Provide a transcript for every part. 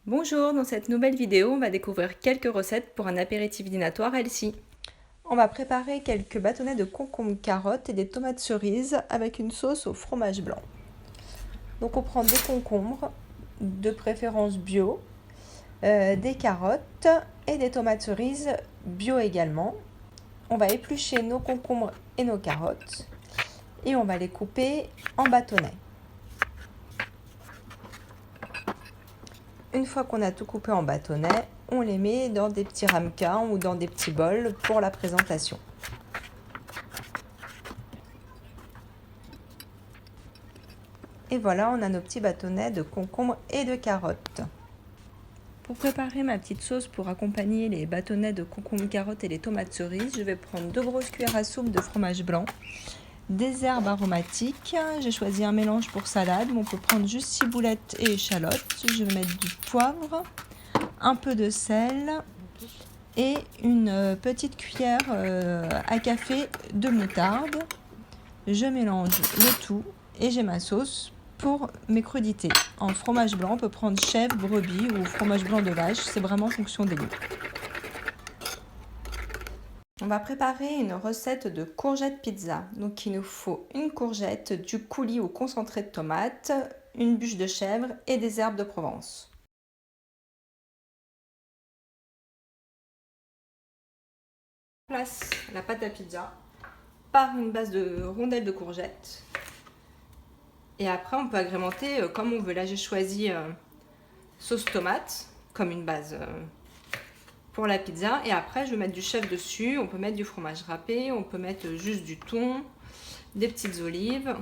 Bonjour, dans cette nouvelle vidéo, on va découvrir quelques recettes pour un apéritif dînatoire healthy. On va préparer quelques bâtonnets de concombre carottes et des tomates cerises avec une sauce au fromage blanc. Donc on prend des concombres, de préférence bio, des carottes et des tomates cerises bio également. On va éplucher nos concombres et nos carottes et on va les couper en bâtonnets. Une fois qu'on a tout coupé en bâtonnets, on les met dans des petits ramequins ou dans des petits bols pour la présentation. Et voilà, on a nos petits bâtonnets de concombre et de carottes. Pour préparer ma petite sauce pour accompagner les bâtonnets de concombre, carottes et les tomates cerises, je vais prendre 2 grosses cuillères à soupe de fromage blanc, des herbes aromatiques. J'ai choisi un mélange pour salade, mais on peut prendre juste ciboulette et échalotes. Je vais mettre du poivre, un peu de sel et une petite cuillère à café de moutarde. Je mélange le tout et j'ai ma sauce pour mes crudités. En fromage blanc, on peut prendre chèvre, brebis ou fromage blanc de vache, c'est vraiment en fonction des goûts. On va préparer une recette de courgette pizza. Donc il nous faut une courgette, du coulis ou concentré de tomate, une bûche de chèvre et des herbes de Provence. On place la pâte à pizza par une base de rondelles de courgettes. Et après, on peut agrémenter comme on veut. Là, j'ai choisi sauce tomate comme une base pour la pizza. Et après, je vais mettre du chèvre dessus. On peut mettre du fromage râpé. On peut mettre juste du thon, des petites olives.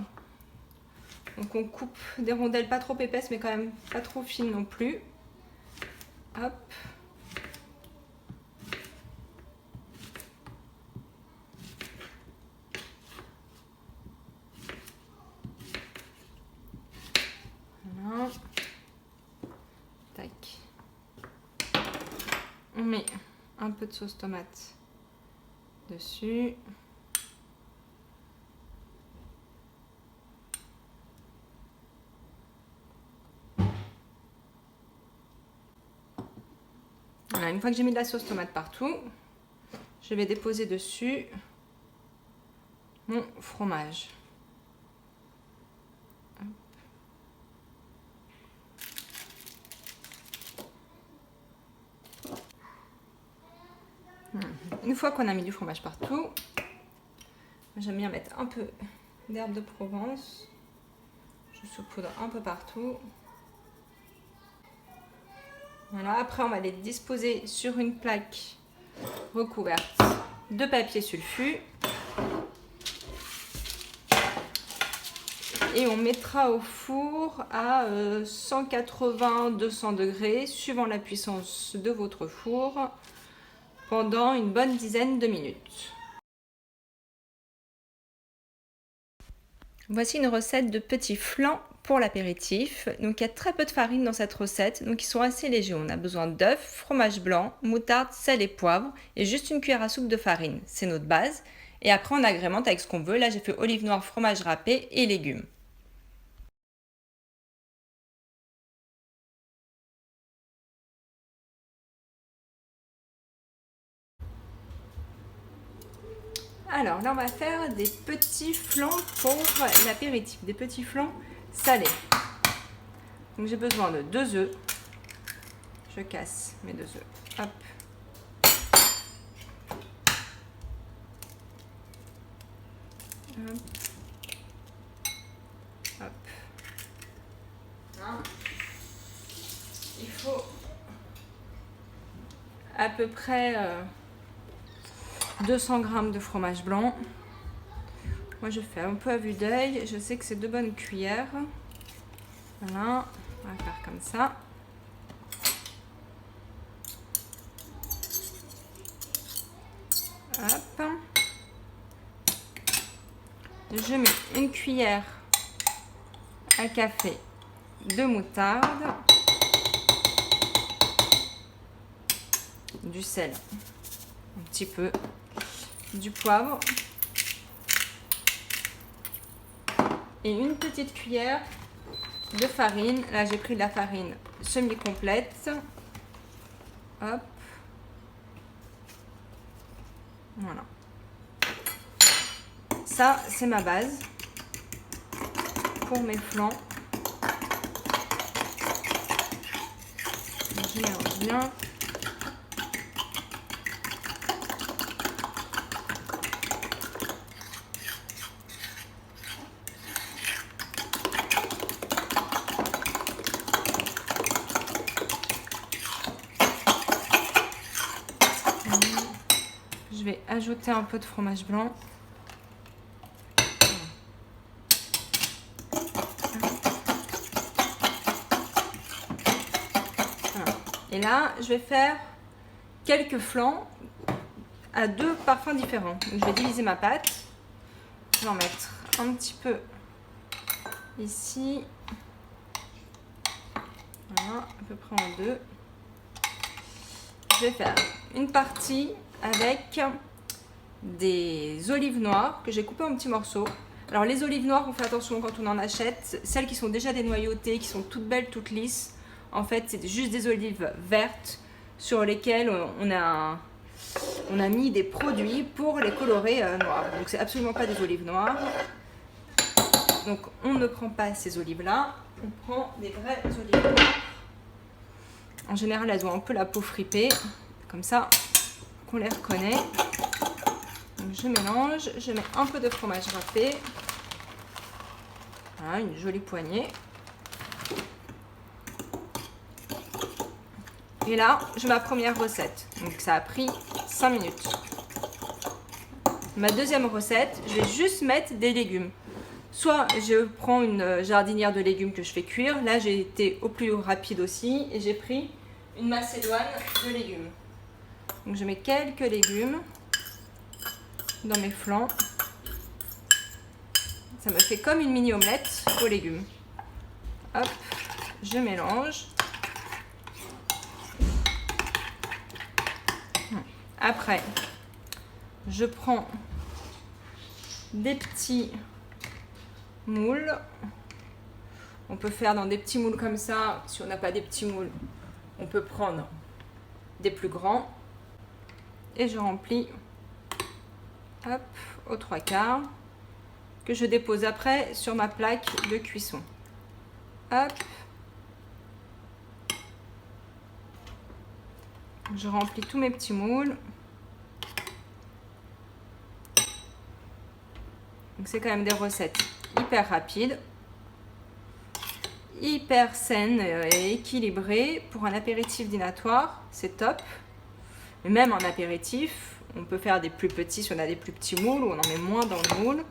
Donc, on coupe des rondelles pas trop épaisses, mais quand même pas trop fines non plus. Hop. Voilà. Tac. On met un peu de sauce tomate dessus. Voilà, une fois que j'ai mis de la sauce tomate partout, je vais déposer dessus mon fromage. Une fois qu'on a mis du fromage partout, j'aime bien mettre un peu d'herbe de Provence. Je saupoudre un peu partout. Voilà, après on va les disposer sur une plaque recouverte de papier sulfu. Et on mettra au four à 180-200 degrés, suivant la puissance de votre four, pendant une bonne dizaine de minutes. Voici une recette de petits flancs pour l'apéritif. Donc il y a très peu de farine dans cette recette, donc ils sont assez légers. On a besoin d'œufs, fromage blanc, moutarde, sel et poivre et juste une cuillère à soupe de farine. C'est notre base. Et après on agrémente avec ce qu'on veut. Là j'ai fait olive noire, fromage râpé et légumes. Alors là on va faire des petits flancs pour l'apéritif, des petits flancs salés. Donc j'ai besoin de 2 œufs. Je casse mes 2 œufs. Hop. Hop. Hop. Hein. Il faut à peu près 200 g de fromage blanc. Moi je fais un peu à vue d'œil. Je sais que c'est 2 bonnes cuillères. Voilà. On va faire comme ça. Hop. Je mets une cuillère à café de moutarde, du sel, un petit peu, du poivre et une petite cuillère de farine. Là j'ai pris de la farine semi-complète. Hop. Voilà. Ça, c'est ma base pour mes flancs. Je mélange bien. Je vais ajouter un peu de fromage blanc. Et là, je vais faire quelques flancs à 2 parfums différents. Donc, je vais diviser ma pâte. Je vais en mettre un petit peu ici. Voilà, à peu près en 2. Je vais faire une partie avec des olives noires que j'ai coupées en petits morceaux. Alors les olives noires, on fait attention quand on en achète. Celles qui sont déjà dénoyautées, qui sont toutes belles, toutes lisses. En fait, c'est juste des olives vertes sur lesquelles on a mis des produits pour les colorer noirs. Donc, c'est absolument pas des olives noires. Donc, on ne prend pas ces olives-là. On prend des vraies olives noires. En général, elles ont un peu la peau fripée. Comme ça, qu'on les reconnaît. Donc, je mélange. Je mets un peu de fromage râpé. Voilà, une jolie poignée. Et là, j'ai ma première recette. Donc, ça a pris 5 minutes. Ma deuxième recette, je vais juste mettre des légumes. Soit je prends une jardinière de légumes que je fais cuire. Là, j'ai été au plus rapide aussi. Et j'ai pris une macédoine de légumes. Donc, je mets quelques légumes dans mes flancs. Ça me fait comme une mini omelette aux légumes. Hop, je mélange. Après, je prends des petits moules. On peut faire dans des petits moules comme ça. Si on n'a pas des petits moules, on peut prendre des plus grands. Et je remplis, hop, aux 3/4, que je dépose après sur ma plaque de cuisson. Hop. Je remplis tous mes petits moules. Donc c'est quand même des recettes hyper rapides, hyper saines et équilibrées. Pour un apéritif dînatoire, c'est top. Mais même en apéritif, on peut faire des plus petits si on a des plus petits moules ou on en met moins dans le moule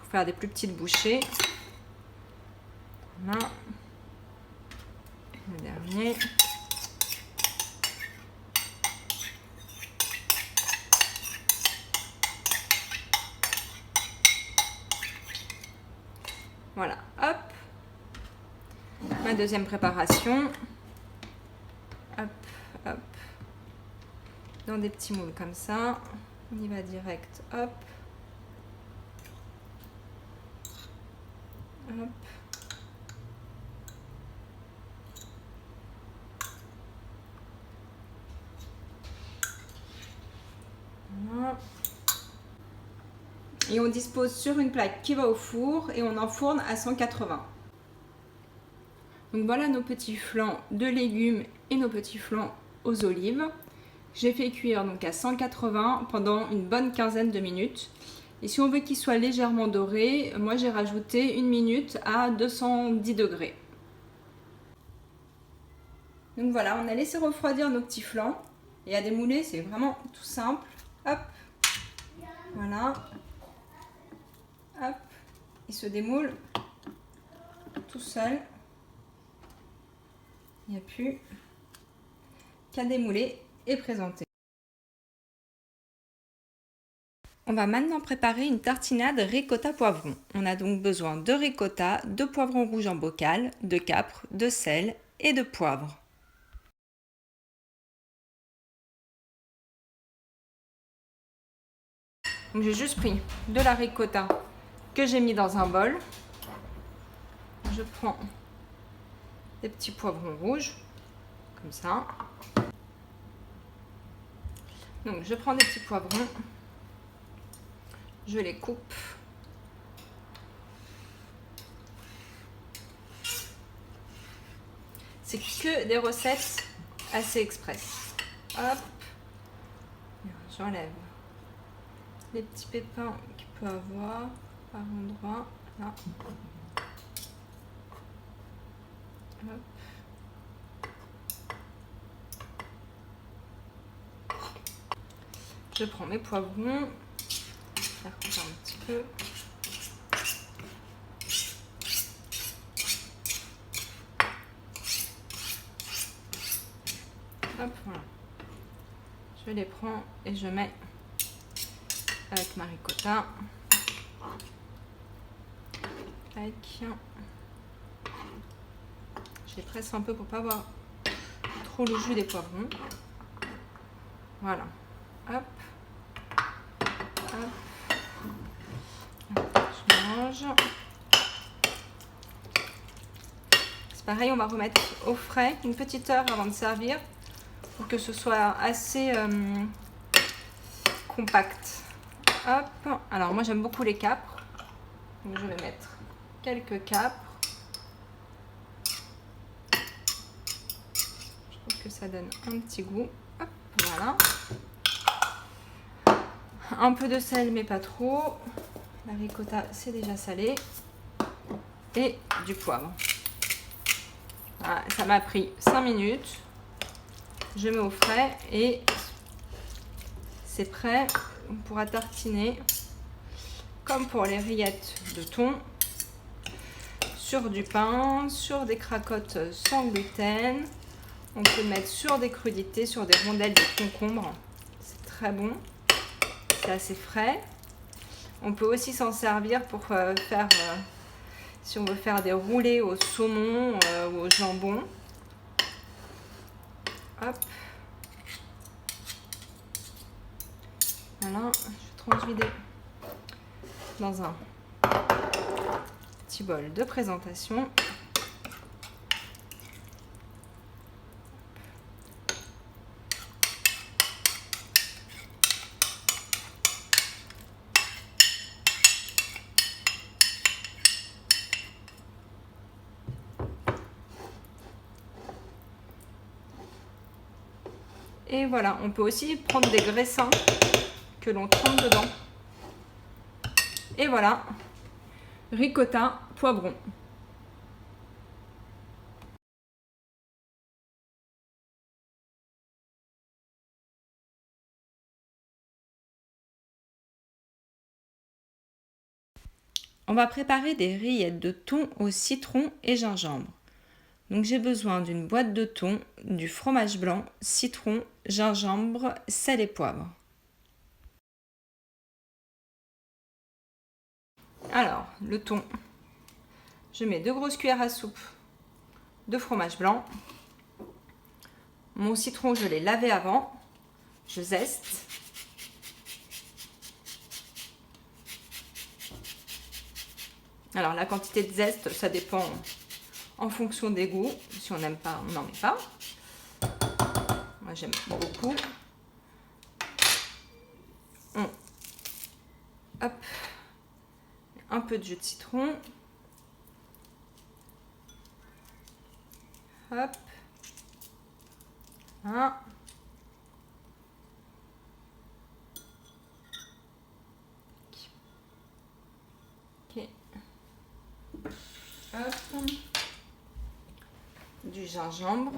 pour faire des plus petites bouchées. Voilà. Le dernier. Voilà, hop. Ma deuxième préparation. Hop, hop. Dans des petits moules comme ça. On y va direct, hop. Hop. Voilà. Et on dispose sur une plaque qui va au four et on enfourne à 180. Donc voilà nos petits flancs de légumes et nos petits flancs aux olives. J'ai fait cuire donc à 180 pendant une bonne quinzaine de minutes. Et si on veut qu'ils soient légèrement dorés, moi j'ai rajouté 1 minute à 210 degrés. Donc voilà, on a laissé refroidir nos petits flancs. Et à démouler, c'est vraiment tout simple. Hop, voilà. Hop, il se démoule tout seul. Il n'y a plus qu'à démouler et présenter. On va maintenant préparer une tartinade ricotta poivron. On a donc besoin de ricotta, de poivron rouge en bocal, de capre, de sel et de poivre. J'ai juste pris de la ricotta que j'ai mis dans un bol. Je prends des petits poivrons rouges. comme ça. Donc je prends des petits poivrons, je les coupe. C'est que des recettes assez express. Hop, j'enlève les petits pépins qu'il peut avoir par endroit. Là. Hop. Je prends mes poivrons, je vais faire couper un petit peu. Hop, voilà. Je les prends et je mets avec ma ricotta. Tac. Je les presse un peu pour pas avoir trop le jus des poivrons. Voilà. Hop. Hop. Je mélange. C'est pareil, on va remettre au frais une petite heure avant de servir pour que ce soit assez compact. Hop. Alors moi j'aime beaucoup les capres. Donc je vais mettre quelques capres. Je trouve que ça donne un petit goût. Hop, voilà. Un peu de sel mais pas trop. La ricotta c'est déjà salé. Et du poivre. Voilà, ça m'a pris 5 minutes. Je mets au frais et c'est prêt. On pourra tartiner comme pour les rillettes de thon sur du pain, sur des cracottes sans gluten. On peut le mettre sur des crudités, sur des rondelles de concombre. C'est très bon. C'est assez frais. On peut aussi s'en servir pour faire, si on veut faire des roulés au saumon ou au jambon. Hop. Voilà, je vais transvider dans un petit bol de présentation. Et voilà, on peut aussi prendre des graissins que l'on trempe dedans. Et voilà, ricotta, poivron. On va préparer des rillettes de thon au citron et gingembre. Donc j'ai besoin d'une boîte de thon, du fromage blanc, citron, gingembre, sel et poivre. Alors, le thon, je mets 2 grosses cuillères à soupe de fromage blanc. Mon citron, je l'ai lavé avant. Je zeste. Alors, la quantité de zeste, ça dépend en fonction des goûts. Si on n'aime pas, on n'en met pas. Moi, j'aime beaucoup. Hop. Un peu de jus de citron. Hop. Voilà. Ok. Hop. Du gingembre.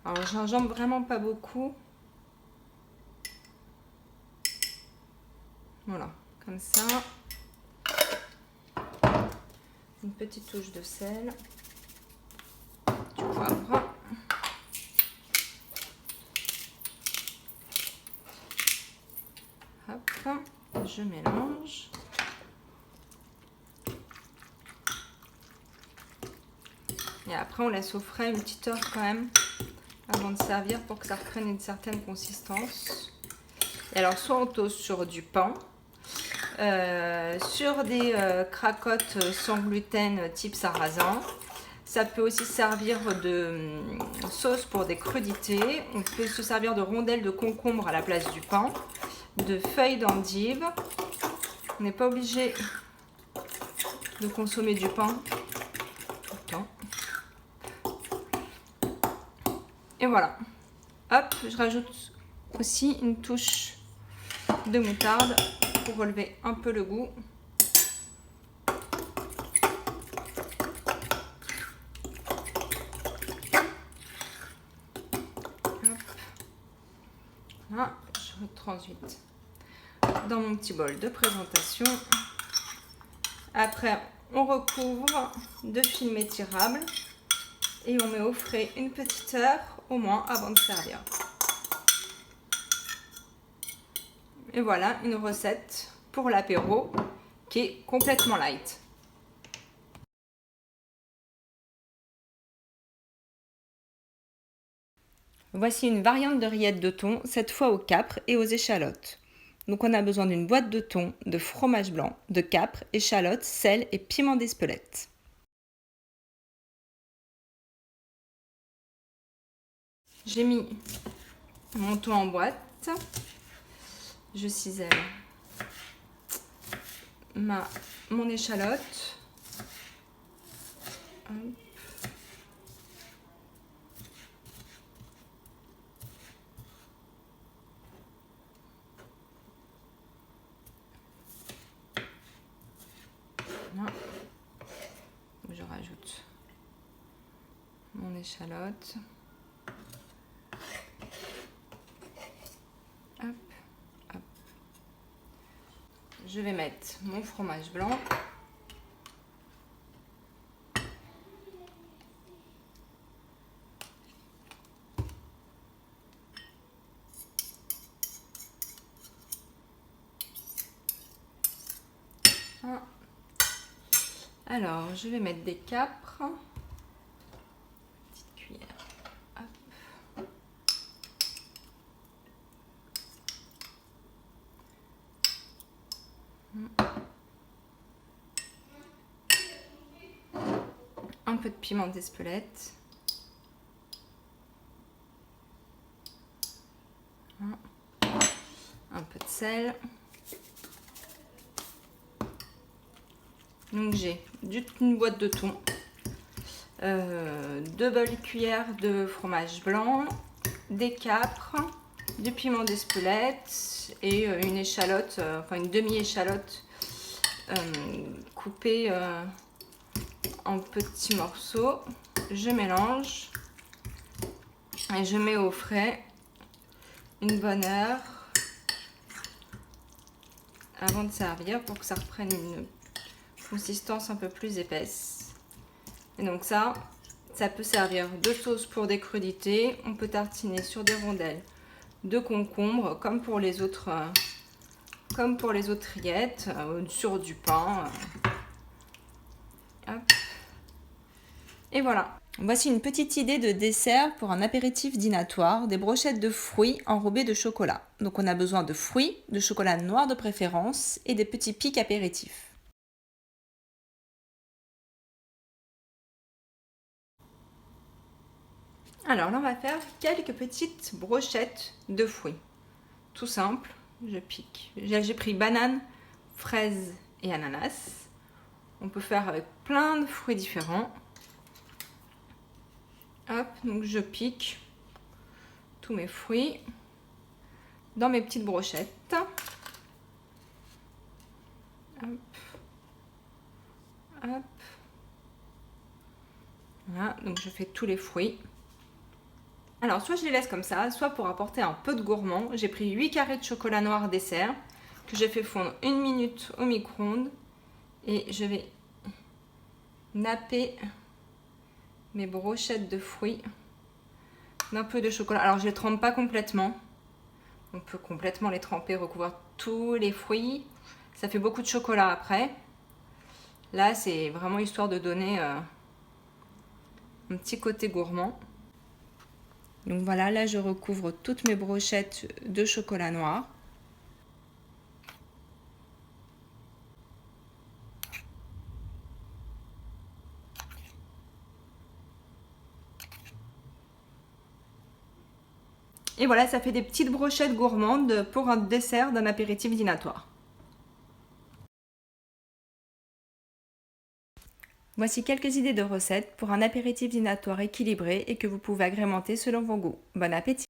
Alors, le gingembre, vraiment pas beaucoup. Voilà, comme ça. Une petite touche de sel. Du poivre. Hop, je mélange. Et après, on laisse au frais une petite heure quand même avant de servir pour que ça reprenne une certaine consistance. Et alors, soit on toast sur du pain, sur des cracottes sans gluten type sarrasin. Ça peut aussi servir de sauce pour des crudités. On peut se servir de rondelles de concombre à la place du pain, de feuilles d'endive. On n'est pas obligé de consommer du pain tout le temps. Et voilà. Hop, je rajoute aussi une touche de moutarde pour relever un peu le goût. Voilà, je rentre ensuite dans mon petit bol de présentation. Après, on recouvre de film étirable et on met au frais une petite heure au moins avant de servir. Et voilà une recette pour l'apéro qui est complètement light. Voici une variante de rillettes de thon, cette fois au capre et aux échalotes. Donc on a besoin d'une boîte de thon, de fromage blanc, de capre, échalotes, sel et piment d'Espelette. J'ai mis mon thon en boîte. Je cisèle mon échalote. Hop. Voilà. Je rajoute mon échalote. Hop, hop. Je vais mettre mon fromage blanc. Alors, je vais mettre des capres. Petite cuillère. Hop. Un peu de piment d'Espelette. Un peu de sel. Donc j'ai une boîte de thon, 2 belles cuillères de fromage blanc, des capres, du piment d'Espelette et une échalote, enfin une demi-échalote coupée en petits morceaux. Je mélange et je mets au frais une bonne heure avant de servir pour que ça reprenne une consistance un peu plus épaisse. Et donc ça peut servir de sauce pour des crudités. On peut tartiner sur des rondelles de concombre comme pour les autres rillettes, sur du pain. Hop. Et voilà. Voici une petite idée de dessert pour un apéritif dînatoire, des brochettes de fruits enrobées de chocolat. Donc on a besoin de fruits, de chocolat noir de préférence et des petits pics apéritifs. Alors là, on va faire quelques petites brochettes de fruits. Tout simple, je pique. J'ai pris banane, fraise et ananas. On peut faire avec plein de fruits différents. Hop, donc je pique tous mes fruits dans mes petites brochettes. Hop, hop. Voilà, donc je fais tous les fruits. Alors, soit je les laisse comme ça, soit pour apporter un peu de gourmand. J'ai pris 8 carrés de chocolat noir dessert que j'ai fait fondre 1 minute au micro-ondes. Et je vais napper mes brochettes de fruits d'un peu de chocolat. Alors, je ne les trempe pas complètement. On peut complètement les tremper, recouvrir tous les fruits. Ça fait beaucoup de chocolat après. Là, c'est vraiment histoire de donner un petit côté gourmand. Donc voilà, là je recouvre toutes mes brochettes de chocolat noir. Et voilà, ça fait des petites brochettes gourmandes pour un dessert d'un apéritif dînatoire. Voici quelques idées de recettes pour un apéritif dînatoire équilibré et que vous pouvez agrémenter selon vos goûts. Bon appétit!